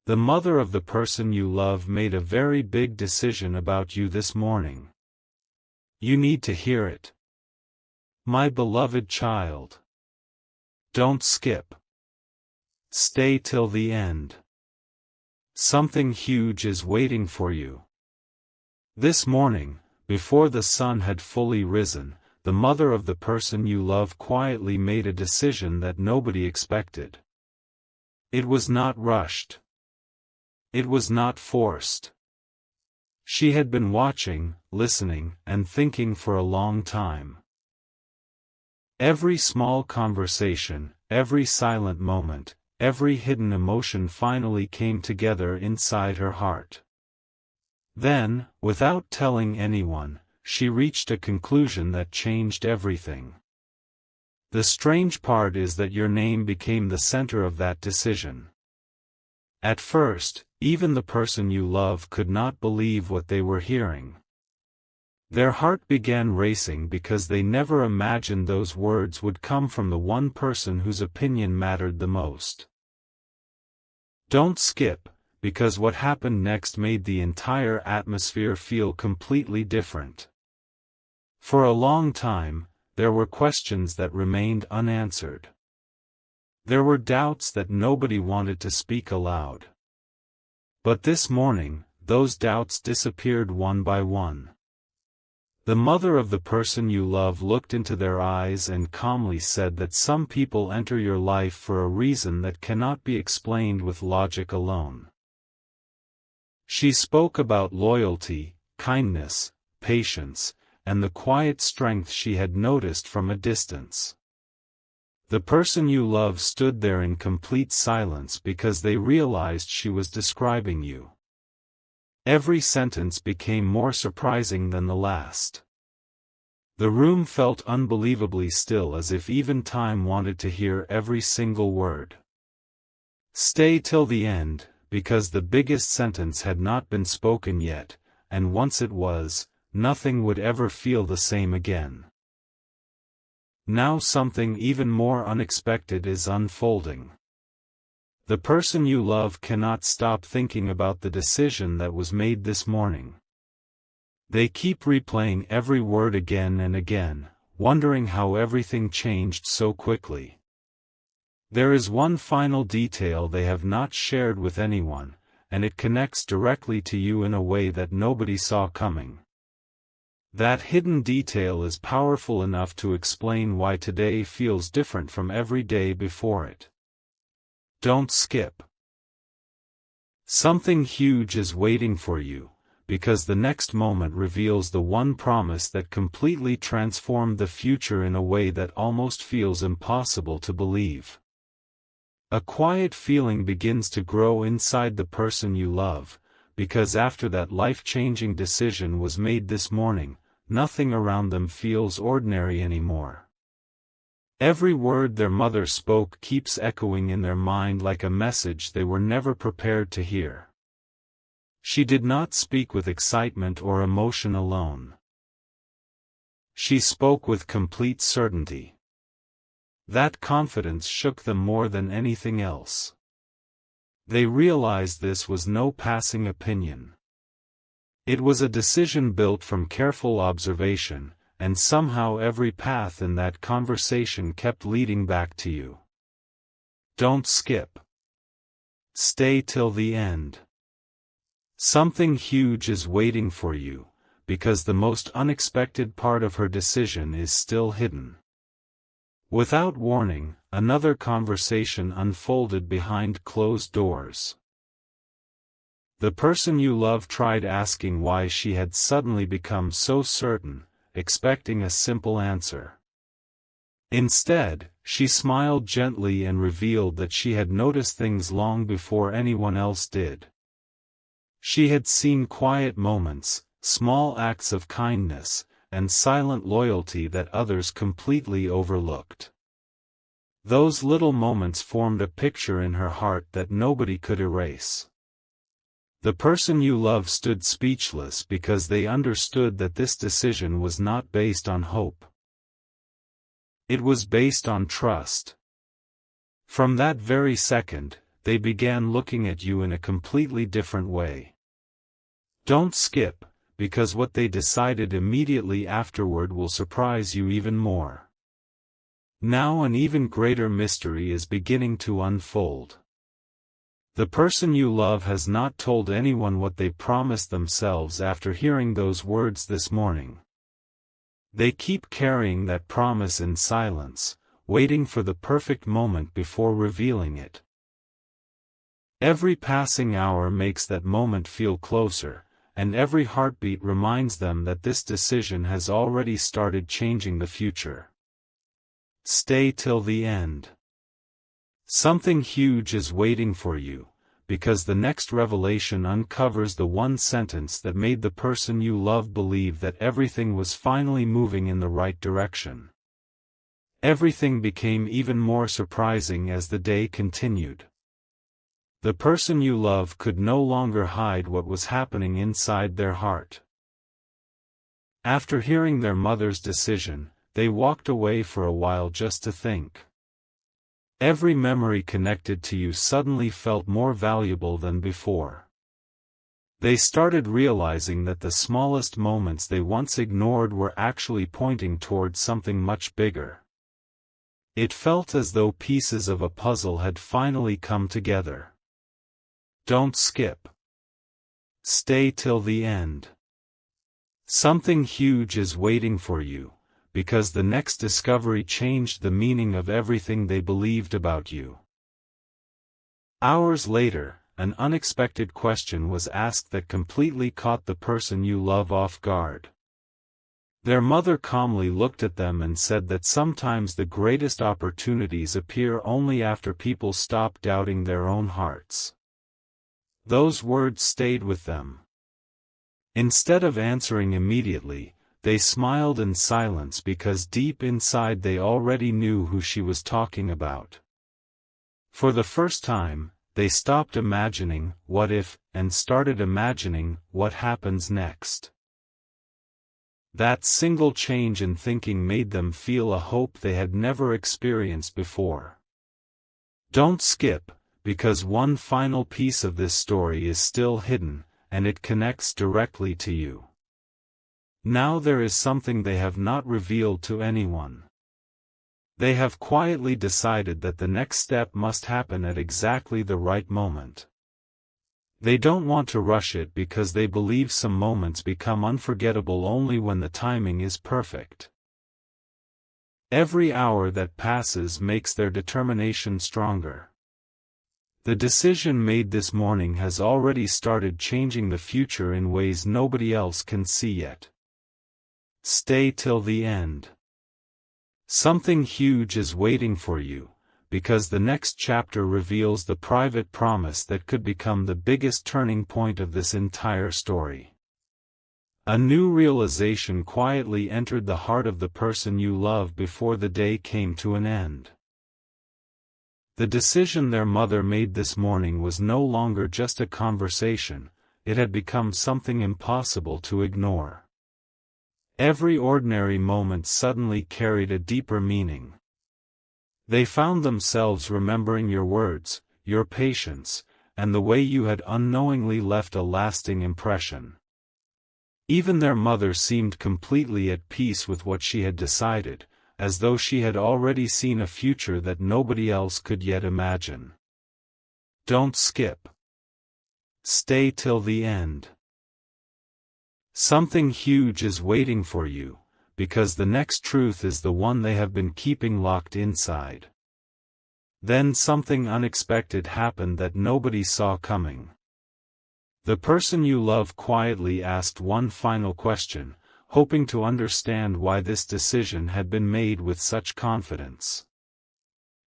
The mother of the person you love made a very big decision about you this morning. You need to hear it. My beloved child. Don't skip. Stay till the end. Something huge is waiting for you. This morning, before the sun had fully risen, the mother of the person you love quietly made a decision that nobody expected. It was not rushed. It was not forced. She had been watching, listening, and thinking for a long time. Every small conversation, every silent moment, every hidden emotion finally came together inside her heart. Then, without telling anyone, she reached a conclusion that changed everything. The strange part is that your name became the center of that decision. At first, even the person you love could not believe what they were hearing. Their heart began racing because they never imagined those words would come from the one person whose opinion mattered the most. Don't skip, because what happened next made the entire atmosphere feel completely different. For a long time, there were questions that remained unanswered. There were doubts that nobody wanted to speak aloud. But this morning, those doubts disappeared one by one. The mother of the person you love looked into their eyes and calmly said that some people enter your life for a reason that cannot be explained with logic alone. She spoke about loyalty, kindness, patience, and the quiet strength she had noticed from a distance. The person you love stood there in complete silence because they realized she was describing you. Every sentence became more surprising than the last. The room felt unbelievably still, as if even time wanted to hear every single word. Stay till the end, because the biggest sentence had not been spoken yet, and once it was, nothing would ever feel the same again. Now something even more unexpected is unfolding. The person you love cannot stop thinking about the decision that was made this morning. They keep replaying every word again and again, wondering how everything changed so quickly. There is one final detail they have not shared with anyone, and it connects directly to you in a way that nobody saw coming. That hidden detail is powerful enough to explain why today feels different from every day before it. Don't skip. Something huge is waiting for you, because the next moment reveals the one promise that completely transformed the future in a way that almost feels impossible to believe. A quiet feeling begins to grow inside the person you love, because after that life-changing decision was made this morning, nothing around them feels ordinary anymore. Every word their mother spoke keeps echoing in their mind like a message they were never prepared to hear. She did not speak with excitement or emotion alone. She spoke with complete certainty. That confidence shook them more than anything else. They realized this was no passing opinion. It was a decision built from careful observation, and somehow every path in that conversation kept leading back to you. Don't skip. Stay till the end. Something huge is waiting for you, because the most unexpected part of her decision is still hidden. Without warning, another conversation unfolded behind closed doors. The person you love tried asking why she had suddenly become so certain, expecting a simple answer. Instead, she smiled gently and revealed that she had noticed things long before anyone else did. She had seen quiet moments, small acts of kindness, and silent loyalty that others completely overlooked. Those little moments formed a picture in her heart that nobody could erase. The person you love stood speechless because they understood that this decision was not based on hope. It was based on trust. From that very second, they began looking at you in a completely different way. Don't skip, because what they decided immediately afterward will surprise you even more. Now an even greater mystery is beginning to unfold. The person you love has not told anyone what they promised themselves after hearing those words this morning. They keep carrying that promise in silence, waiting for the perfect moment before revealing it. Every passing hour makes that moment feel closer, and every heartbeat reminds them that this decision has already started changing the future. Stay till the end. Something huge is waiting for you, because the next revelation uncovers the one sentence that made the person you love believe that everything was finally moving in the right direction. Everything became even more surprising as the day continued. The person you love could no longer hide what was happening inside their heart. After hearing their mother's decision, they walked away for a while just to think. Every memory connected to you suddenly felt more valuable than before. They started realizing that the smallest moments they once ignored were actually pointing towards something much bigger. It felt as though pieces of a puzzle had finally come together. Don't skip. Stay till the end. Something huge is waiting for you, because the next discovery changed the meaning of everything they believed about you. Hours later, an unexpected question was asked that completely caught the person you love off guard. Their mother calmly looked at them and said that sometimes the greatest opportunities appear only after people stop doubting their own hearts. Those words stayed with them. Instead of answering immediately, they smiled in silence because deep inside they already knew who she was talking about. For the first time, they stopped imagining, what if, and started imagining, what happens next. That single change in thinking made them feel a hope they had never experienced before. Don't skip, because one final piece of this story is still hidden, and it connects directly to you. Now there is something they have not revealed to anyone. They have quietly decided that the next step must happen at exactly the right moment. They don't want to rush it because they believe some moments become unforgettable only when the timing is perfect. Every hour that passes makes their determination stronger. The decision made this morning has already started changing the future in ways nobody else can see yet. Stay till the end. Something huge is waiting for you, because the next chapter reveals the private promise that could become the biggest turning point of this entire story. A new realization quietly entered the heart of the person you love before the day came to an end. The decision their mother made this morning was no longer just a conversation, it had become something impossible to ignore. Every ordinary moment suddenly carried a deeper meaning. They found themselves remembering your words, your patience, and the way you had unknowingly left a lasting impression. Even their mother seemed completely at peace with what she had decided, as though she had already seen a future that nobody else could yet imagine. Don't skip. Stay till the end. Something huge is waiting for you, because the next truth is the one they have been keeping locked inside. Then something unexpected happened that nobody saw coming. The person you love quietly asked one final question, hoping to understand why this decision had been made with such confidence.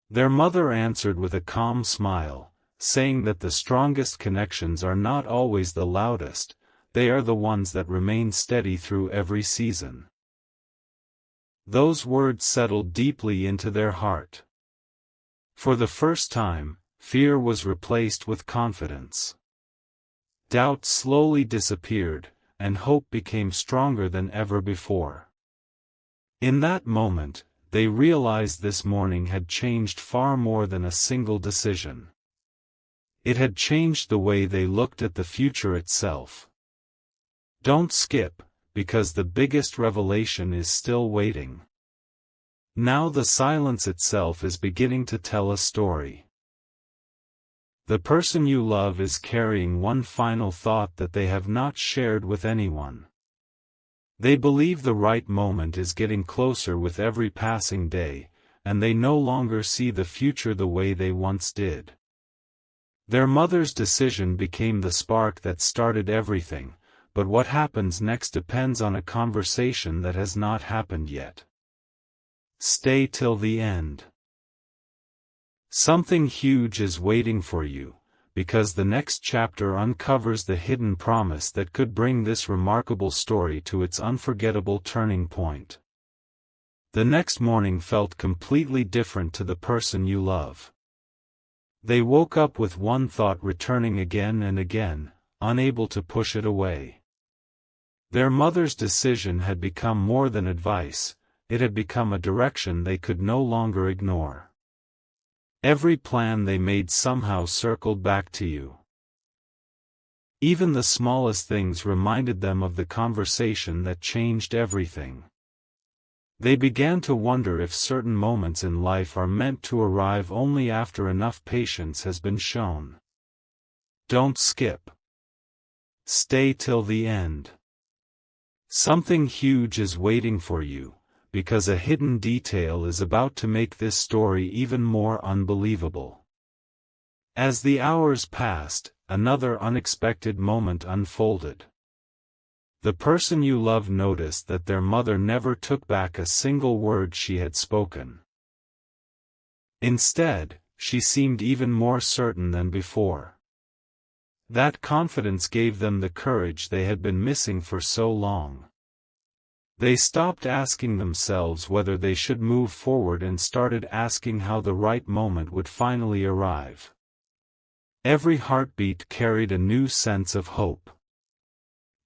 Their mother answered with a calm smile, saying that the strongest connections are not always the loudest, they are the ones that remain steady through every season. Those words settled deeply into their heart. For the first time, fear was replaced with confidence. Doubt slowly disappeared, and hope became stronger than ever before. In that moment, they realized this morning had changed far more than a single decision. It had changed the way they looked at the future itself. Don't skip, because the biggest revelation is still waiting. Now the silence itself is beginning to tell a story. The person you love is carrying one final thought that they have not shared with anyone. They believe the right moment is getting closer with every passing day, and they no longer see the future the way they once did. Their mother's decision became the spark that started everything, but what happens next depends on a conversation that has not happened yet. Stay till the end. Something huge is waiting for you, because the next chapter uncovers the hidden promise that could bring this remarkable story to its unforgettable turning point. The next morning felt completely different to the person you love. They woke up with one thought returning again and again, unable to push it away. Their mother's decision had become more than advice, it had become a direction they could no longer ignore. Every plan they made somehow circled back to you. Even the smallest things reminded them of the conversation that changed everything. They began to wonder if certain moments in life are meant to arrive only after enough patience has been shown. Don't skip. Stay till the end. Something huge is waiting for you, because a hidden detail is about to make this story even more unbelievable. As the hours passed, another unexpected moment unfolded. The person you love noticed that their mother never took back a single word she had spoken. Instead, she seemed even more certain than before. That confidence gave them the courage they had been missing for so long. They stopped asking themselves whether they should move forward and started asking how the right moment would finally arrive. Every heartbeat carried a new sense of hope.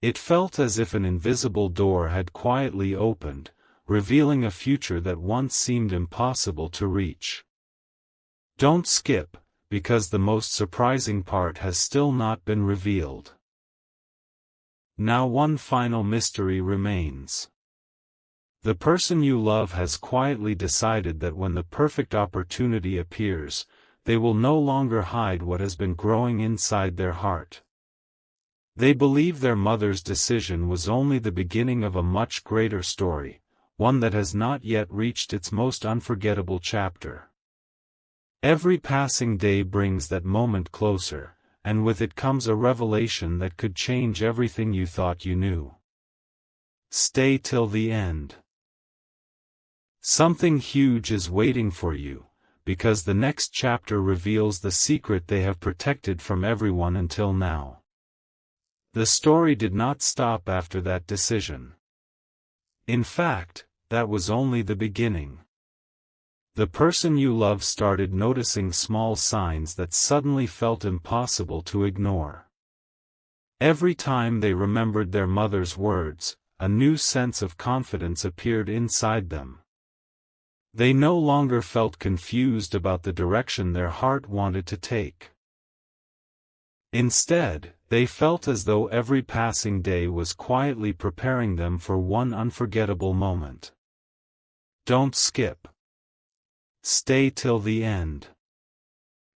It felt as if an invisible door had quietly opened, revealing a future that once seemed impossible to reach. Don't skip, because the most surprising part has still not been revealed. Now one final mystery remains. The person you love has quietly decided that when the perfect opportunity appears, they will no longer hide what has been growing inside their heart. They believe their mother's decision was only the beginning of a much greater story, one that has not yet reached its most unforgettable chapter. Every passing day brings that moment closer, and with it comes a revelation that could change everything you thought you knew. Stay till the end. Something huge is waiting for you, because the next chapter reveals the secret they have protected from everyone until now. The story did not stop after that decision. In fact, that was only the beginning. The person you love started noticing small signs that suddenly felt impossible to ignore. Every time they remembered their mother's words, a new sense of confidence appeared inside them. They no longer felt confused about the direction their heart wanted to take. Instead, they felt as though every passing day was quietly preparing them for one unforgettable moment. Don't skip. Stay till the end.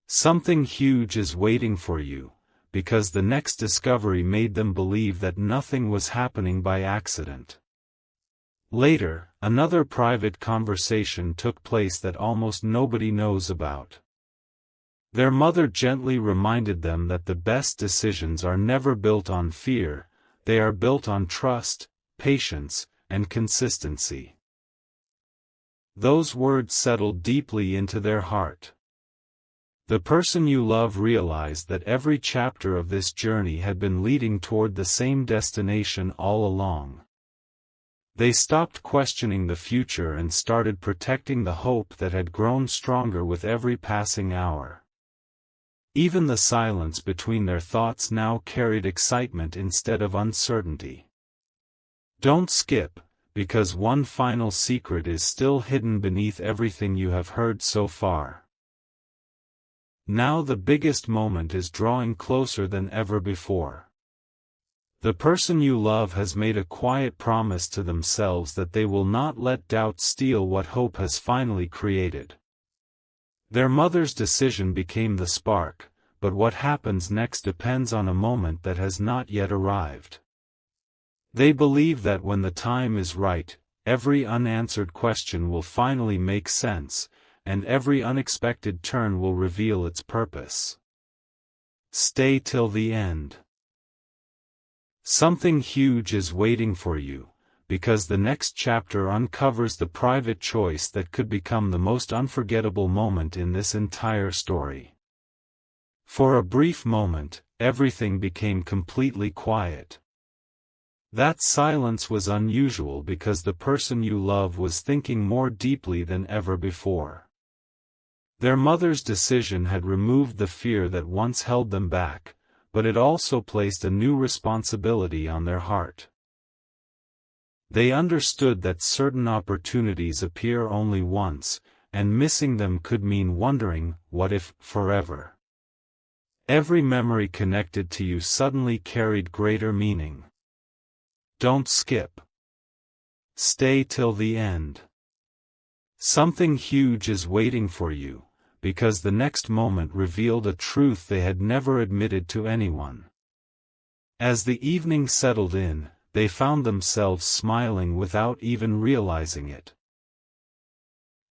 Something huge is waiting for you, because the next discovery made them believe that nothing was happening by accident. Later, another private conversation took place that almost nobody knows about. Their mother gently reminded them that the best decisions are never built on fear, they are built on trust, patience, and consistency. Those words settled deeply into their heart. The person you love realized that every chapter of this journey had been leading toward the same destination all along. They stopped questioning the future and started protecting the hope that had grown stronger with every passing hour. Even the silence between their thoughts now carried excitement instead of uncertainty. Don't skip, because one final secret is still hidden beneath everything you have heard so far. Now the biggest moment is drawing closer than ever before. The person you love has made a quiet promise to themselves that they will not let doubt steal what hope has finally created. Their mother's decision became the spark, but what happens next depends on a moment that has not yet arrived. They believe that when the time is right, every unanswered question will finally make sense, and every unexpected turn will reveal its purpose. Stay till the end. Something huge is waiting for you, because the next chapter uncovers the private choice that could become the most unforgettable moment in this entire story. For a brief moment, everything became completely quiet. That silence was unusual because the person you love was thinking more deeply than ever before. Their mother's decision had removed the fear that once held them back, but it also placed a new responsibility on their heart. They understood that certain opportunities appear only once, and missing them could mean wondering, what if, forever. Every memory connected to you suddenly carried greater meaning. Don't skip. Stay till the end. Something huge is waiting for you, because the next moment revealed a truth they had never admitted to anyone. As the evening settled in, they found themselves smiling without even realizing it.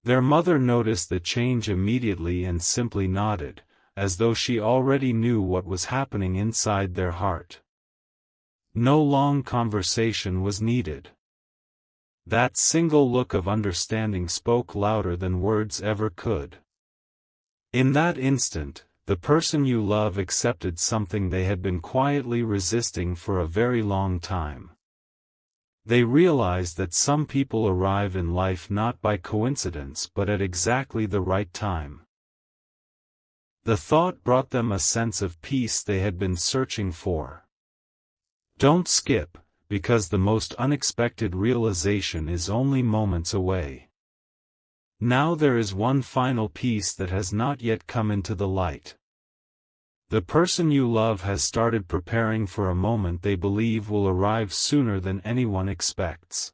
Their mother noticed the change immediately and simply nodded, as though she already knew what was happening inside their heart. No long conversation was needed. That single look of understanding spoke louder than words ever could. In that instant, the person you love accepted something they had been quietly resisting for a very long time. They realized that some people arrive in life not by coincidence but at exactly the right time. The thought brought them a sense of peace they had been searching for. Don't skip, because the most unexpected realization is only moments away. Now there is one final piece that has not yet come into the light. The person you love has started preparing for a moment they believe will arrive sooner than anyone expects.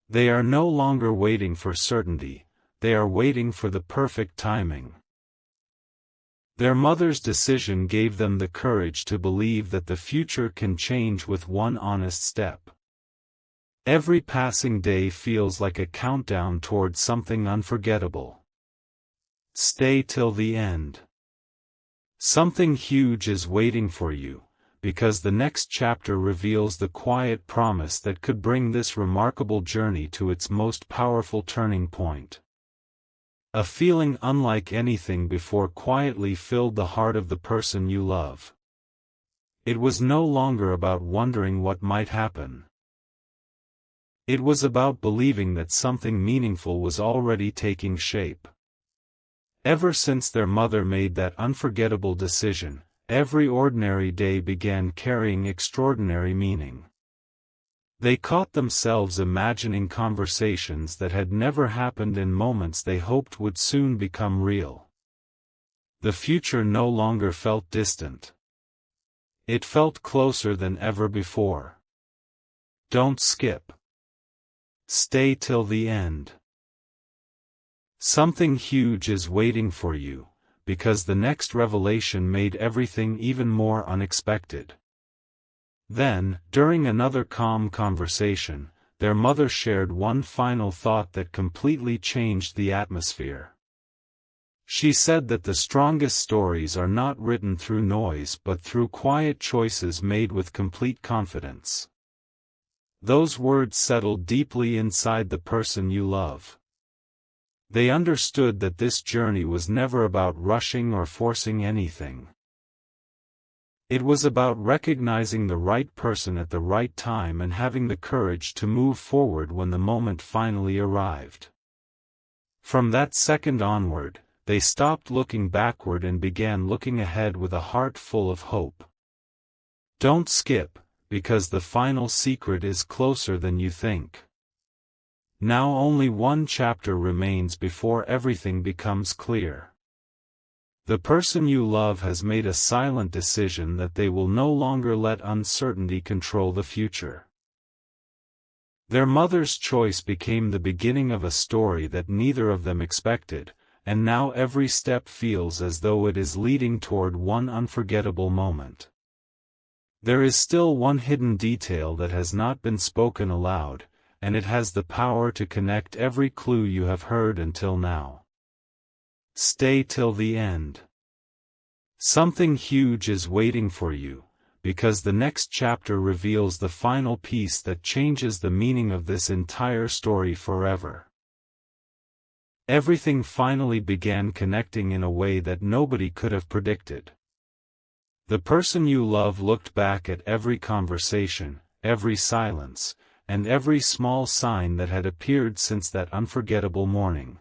They are no longer waiting for certainty, they are waiting for the perfect timing. Their mother's decision gave them the courage to believe that the future can change with one honest step. Every passing day feels like a countdown toward something unforgettable. Stay till the end. Something huge is waiting for you, because the next chapter reveals the quiet promise that could bring this remarkable journey to its most powerful turning point. A feeling unlike anything before quietly filled the heart of the person you love. It was no longer about wondering what might happen. It was about believing that something meaningful was already taking shape. Ever since their mother made that unforgettable decision, every ordinary day began carrying extraordinary meaning. They caught themselves imagining conversations that had never happened in moments they hoped would soon become real. The future no longer felt distant. It felt closer than ever before. Don't skip. Stay till the end. Something huge is waiting for you, because the next revelation made everything even more unexpected. Then, during another calm conversation, their mother shared one final thought that completely changed the atmosphere. She said that the strongest stories are not written through noise but through quiet choices made with complete confidence. Those words settled deeply inside the person you love. They understood that this journey was never about rushing or forcing anything. It was about recognizing the right person at the right time and having the courage to move forward when the moment finally arrived. From that second onward, they stopped looking backward and began looking ahead with a heart full of hope. Don't skip, because the final secret is closer than you think. Now only one chapter remains before everything becomes clear. The person you love has made a silent decision that they will no longer let uncertainty control the future. Their mother's choice became the beginning of a story that neither of them expected, and now every step feels as though it is leading toward one unforgettable moment. There is still one hidden detail that has not been spoken aloud, and it has the power to connect every clue you have heard until now. Stay till the end. Something huge is waiting for you, because the next chapter reveals the final piece that changes the meaning of this entire story forever. Everything finally began connecting in a way that nobody could have predicted. The person you love looked back at every conversation, every silence, and every small sign that had appeared since that unforgettable morning.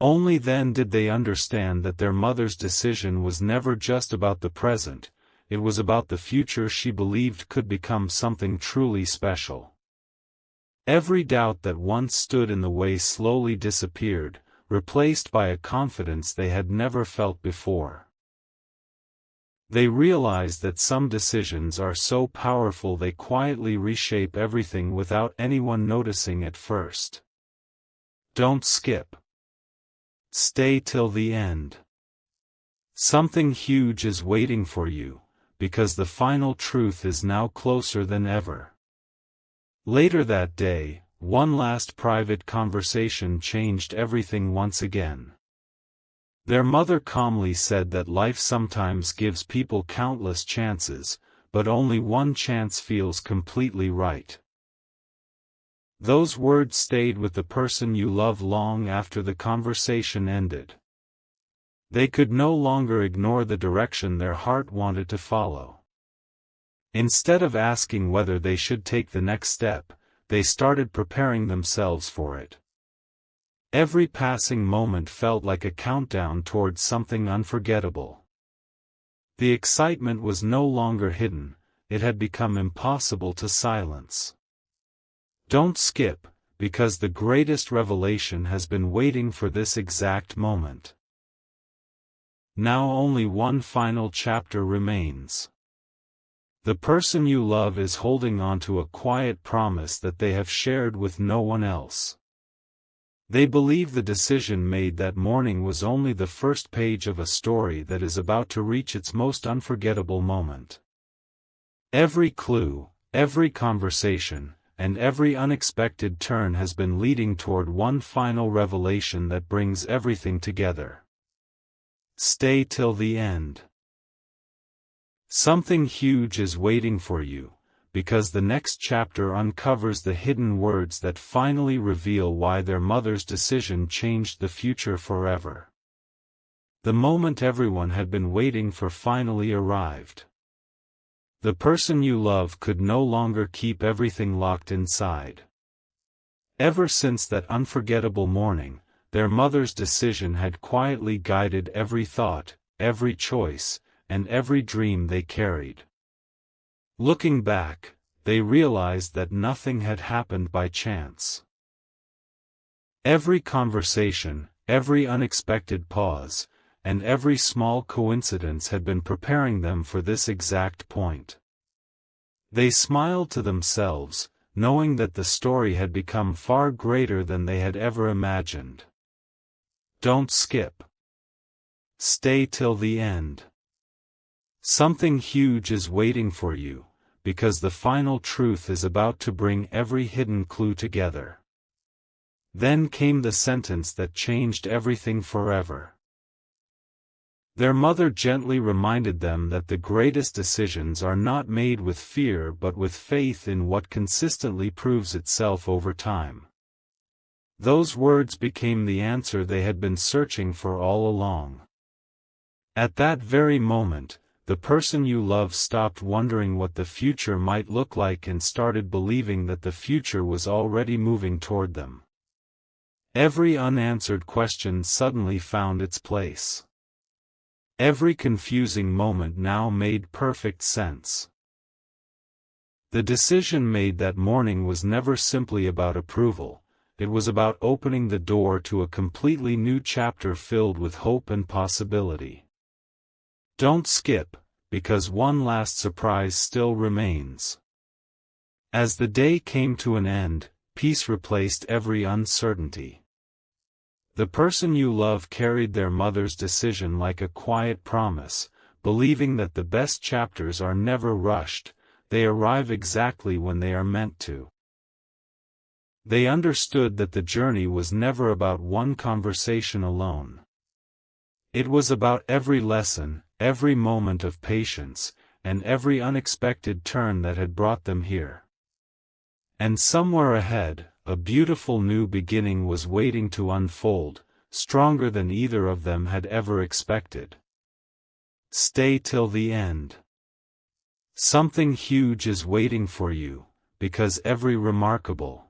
Only then did they understand that their mother's decision was never just about the present, it was about the future she believed could become something truly special. Every doubt that once stood in the way slowly disappeared, replaced by a confidence they had never felt before. They realized that some decisions are so powerful they quietly reshape everything without anyone noticing at first. Don't skip. Stay till the end. Something huge is waiting for you, because the final truth is now closer than ever. Later that day, one last private conversation changed everything once again. Their mother calmly said that life sometimes gives people countless chances, but only one chance feels completely right. Those words stayed with the person you love long after the conversation ended. They could no longer ignore the direction their heart wanted to follow. Instead of asking whether they should take the next step, they started preparing themselves for it. Every passing moment felt like a countdown towards something unforgettable. The excitement was no longer hidden, it had become impossible to silence. Don't skip, because the greatest revelation has been waiting for this exact moment. Now only one final chapter remains. The person you love is holding on to a quiet promise that they have shared with no one else. They believe the decision made that morning was only the first page of a story that is about to reach its most unforgettable moment. Every clue, every conversation, and every unexpected turn has been leading toward one final revelation that brings everything together. Stay till the end. Something huge is waiting for you, because the next chapter uncovers the hidden words that finally reveal why their mother's decision changed the future forever. The moment everyone had been waiting for finally arrived. The person you love could no longer keep everything locked inside. Ever since that unforgettable morning, their mother's decision had quietly guided every thought, every choice, and every dream they carried. Looking back, they realized that nothing had happened by chance. Every conversation, every unexpected pause, and every small coincidence had been preparing them for this exact point. They smiled to themselves, knowing that the story had become far greater than they had ever imagined. Don't skip. Stay till the end. Something huge is waiting for you, because the final truth is about to bring every hidden clue together. Then came the sentence that changed everything forever. Their mother gently reminded them that the greatest decisions are not made with fear but with faith in what consistently proves itself over time. Those words became the answer they had been searching for all along. At that very moment, the person you love stopped wondering what the future might look like and started believing that the future was already moving toward them. Every unanswered question suddenly found its place. Every confusing moment now made perfect sense. The decision made that morning was never simply about approval, it was about opening the door to a completely new chapter filled with hope and possibility. Don't skip, because one last surprise still remains. As the day came to an end, peace replaced every uncertainty. The person you love carried their mother's decision like a quiet promise, believing that the best chapters are never rushed, they arrive exactly when they are meant to. They understood that the journey was never about one conversation alone. It was about every lesson, every moment of patience, and every unexpected turn that had brought them here. And somewhere ahead, a beautiful new beginning was waiting to unfold, stronger than either of them had ever expected. Stay till the end. Something huge is waiting for you, because every remarkable,